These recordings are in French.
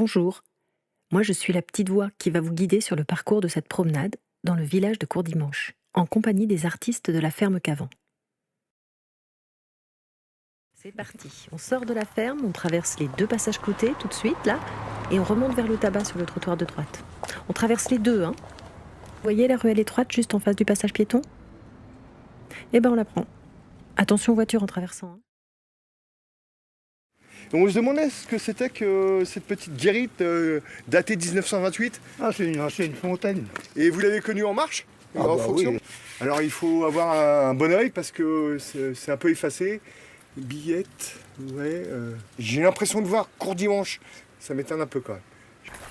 Bonjour, moi je suis la petite voix qui va vous guider sur le parcours de cette promenade dans le village de Courdimanche, en compagnie des artistes de la ferme Cavan. C'est parti, on sort de la ferme, on traverse les 2 passages cloutés tout de suite là, et on remonte vers le tabac sur le trottoir de droite. On traverse les 2, hein. Vous voyez la ruelle étroite juste en face du passage piéton ? Eh ben on la prend. Attention aux voitures en traversant, hein. On se demandait ce que c'était que cette petite guérite datée de 1928. Ah, c'est une fontaine. Et vous l'avez connue en marche Ah en bah fonction. oui. Alors il faut avoir un bon œil parce que c'est un peu effacé. Billette, ouais. J'ai l'impression de voir Courdimanche. Ça m'étonne un peu quand même.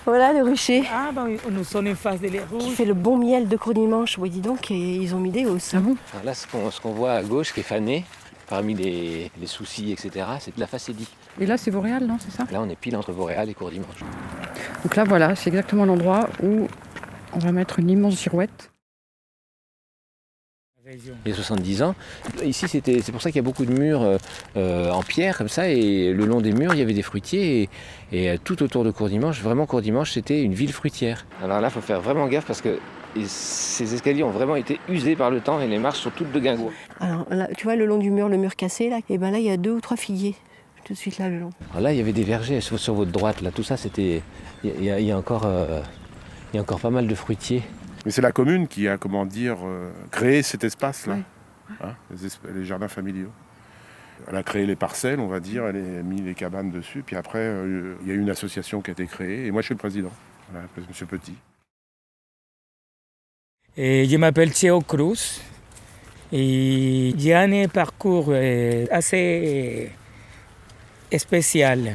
Voilà le rucher Ah, ben, nous sommes en face de les qui rouges. fait le bon miel de Courdimanche. Oui, dis donc, et ils ont mis des hausses. Alors là, ce qu'on voit à gauche, qui est fané, parmi les soucis, etc., c'est de la facédie. Et là, c'est Vauréal, non, c'est ça? Là, on est pile entre Vauréal et Courdimanche. Donc là, voilà, c'est exactement l'endroit où on va mettre une immense girouette. Il y a 70 ans. Ici, c'est pour ça qu'il y a beaucoup de murs en pierre, comme ça, et le long des murs, il y avait des fruitiers, et tout autour de Courdimanche, vraiment Courdimanche, c'était une ville fruitière. Alors là, il faut faire vraiment gaffe, parce que ces escaliers ont vraiment été usés par le temps, et les marches sont toutes de guingois. Alors là, tu vois, le long du mur, le mur cassé, là, et ben là, il y a 2 ou 3 figuiers, tout de suite là, le long. Alors là, il y avait des vergers sur votre droite, là, tout ça, c'était... Il y a encore pas mal de fruitiers. Mais c'est la commune qui a, créé cet espace-là, Ouais. hein, les jardins familiaux. Elle a créé les parcelles, on va dire, elle a mis les cabanes dessus, puis après, il y a eu une association qui a été créée, et moi je suis le président, voilà, Monsieur Petit. Je m'appelle Cheo Cruz et j'ai un parcours assez spécial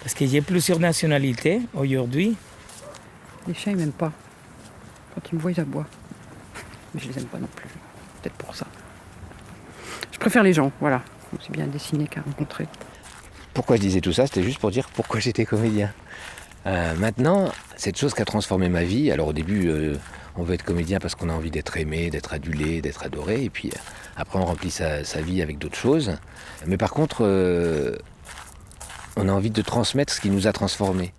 parce que j'ai plusieurs nationalités aujourd'hui. Les chiens, ils m'aiment pas. Quand ils me voient, ils aboient. Mais je les aime pas non plus. Peut-être pour ça. Je préfère les gens, voilà. C'est bien dessiné qu'à rencontrer. Pourquoi je disais tout ça? C'était juste pour dire pourquoi j'étais comédien. Maintenant, cette chose qui a transformé ma vie, alors au début, on veut être comédien parce qu'on a envie d'être aimé, d'être adulé, d'être adoré, et puis après on remplit sa vie avec d'autres choses. Mais par contre, on a envie de transmettre ce qui nous a transformés.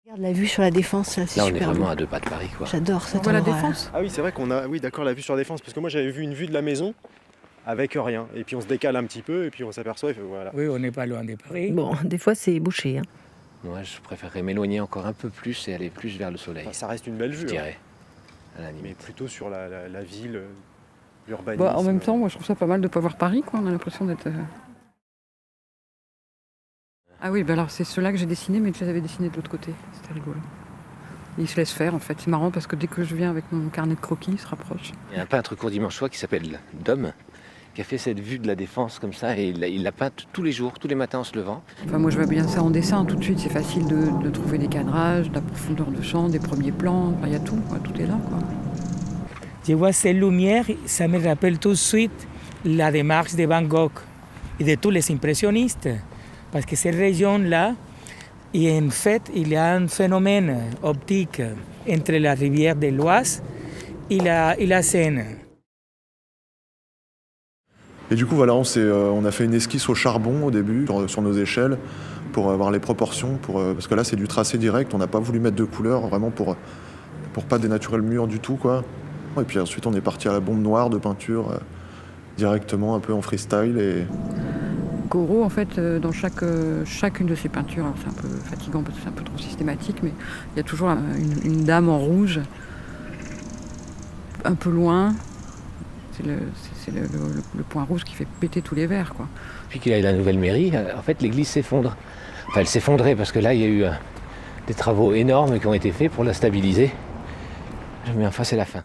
Regarde la vue sur la Défense, là, c'est Là, on est super vraiment beau. à 2 pas de Paris, quoi. J'adore cet On voit la endroit. Défense. Ah oui, c'est vrai qu'on a, oui, d'accord, la vue sur la Défense, parce que moi j'avais vu une vue de la maison avec rien, et puis on se décale un petit peu, et puis on s'aperçoit, et voilà. Oui, on n'est pas loin de Paris. Bon, des fois c'est bouché, hein. Moi, je préférerais m'éloigner encore un peu plus et aller plus vers le soleil, Enfin, ça reste une belle je vue, hein, dirais, à la mais limite. plutôt sur la ville, l'urbanisme. Bah, en même temps, moi, je trouve ça pas mal de pas voir Paris, quoi. On a l'impression d'être... Ah oui, bah alors c'est ceux-là que j'ai dessinés, mais que je les avais dessinés de l'autre côté. C'était rigolo. Et ils se laissent faire, en fait. C'est marrant parce que dès que je viens avec mon carnet de croquis, ils se rapprochent. Il y a un peintre courdimanchois qui s'appelle Dom, qui a fait cette vue de la Défense comme ça, et il l'a peinte tous les jours, tous les matins en se levant. Enfin, moi, je vois bien ça en dessin. Tout de suite, c'est facile de trouver des cadrages, de la profondeur de champ, des premiers plans. Enfin, il y a tout, quoi. Tout est là, quoi. Je vois ces lumières, ça me rappelle tout de suite la démarche de Van Gogh et de tous les impressionnistes. Parce que cette région-là, et en fait, il y a un phénomène optique entre la rivière de l'Oise et la Seine. Et du coup, voilà, on a fait une esquisse au charbon au début, sur nos échelles, pour avoir les proportions, parce que là, c'est du tracé direct, on n'a pas voulu mettre de couleur, vraiment pour pas dénaturer le mur du tout, quoi. Et puis ensuite, on est parti à la bombe noire de peinture, directement, un peu en freestyle. Et... Corot, en fait, dans chacune de ses peintures, alors c'est un peu fatigant parce que c'est un peu trop systématique, mais il y a toujours une dame en rouge, un peu loin. C'est le point rouge qui fait péter tous les verres, quoi. Depuis qu'il y a eu la nouvelle mairie, en fait, l'église s'effondre. Enfin, elle s'effondrait parce que là, il y a eu des travaux énormes qui ont été faits pour la stabiliser. Mais enfin, c'est la fin.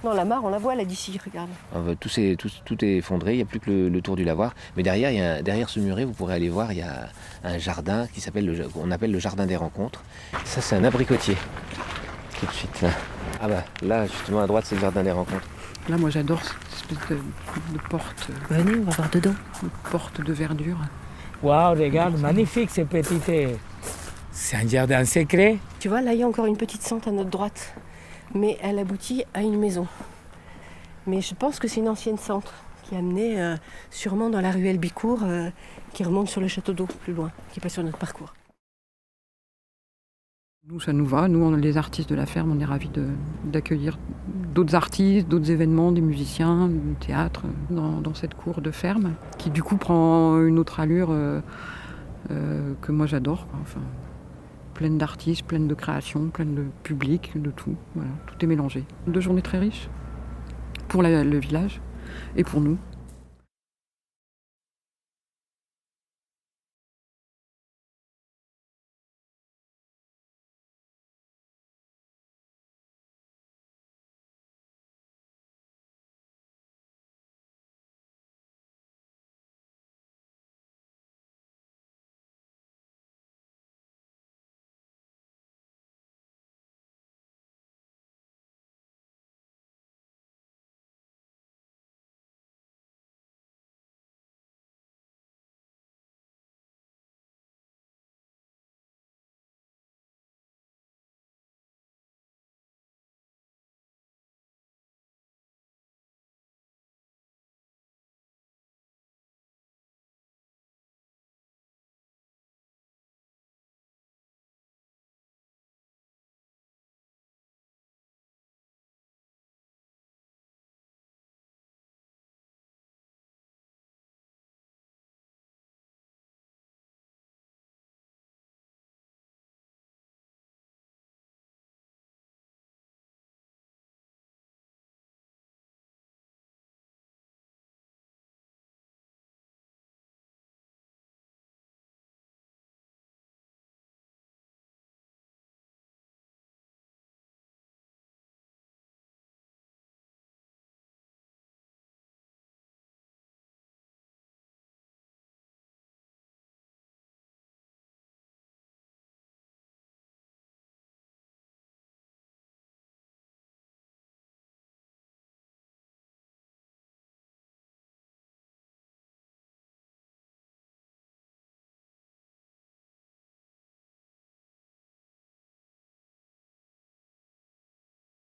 Non, la mare, on la voit là d'ici, regarde. Tout est effondré, il n'y a plus que le tour du lavoir. Mais derrière, derrière ce muret, vous pourrez aller voir, il y a un jardin qu'on appelle le jardin des rencontres. Ça, c'est un abricotier. Tout de suite, là. Ah bah, là, justement, à droite, c'est le jardin des rencontres. Là, moi, j'adore cette espèce de porte, Venez, on va voir dedans. de porte de verdure. Waouh, regarde, magnifique ce petit. C'est un jardin secret. Tu vois, là, il y a encore une petite sente à notre droite. Mais elle aboutit à une maison. Mais je pense que c'est une ancienne centre qui amenait sûrement dans la ruelle Bicourt, qui remonte sur le château d'eau plus loin, qui est pas sur notre parcours. Nous, ça nous va. Nous, les artistes de la ferme, on est ravis d'accueillir d'autres artistes, d'autres événements, des musiciens, du théâtre dans cette cour de ferme, qui du coup prend une autre allure que moi j'adore, quoi. Enfin, pleine d'artistes, pleine de créations, pleine de public, de tout. Voilà, tout est mélangé. 2 journées très riches pour le village et pour nous.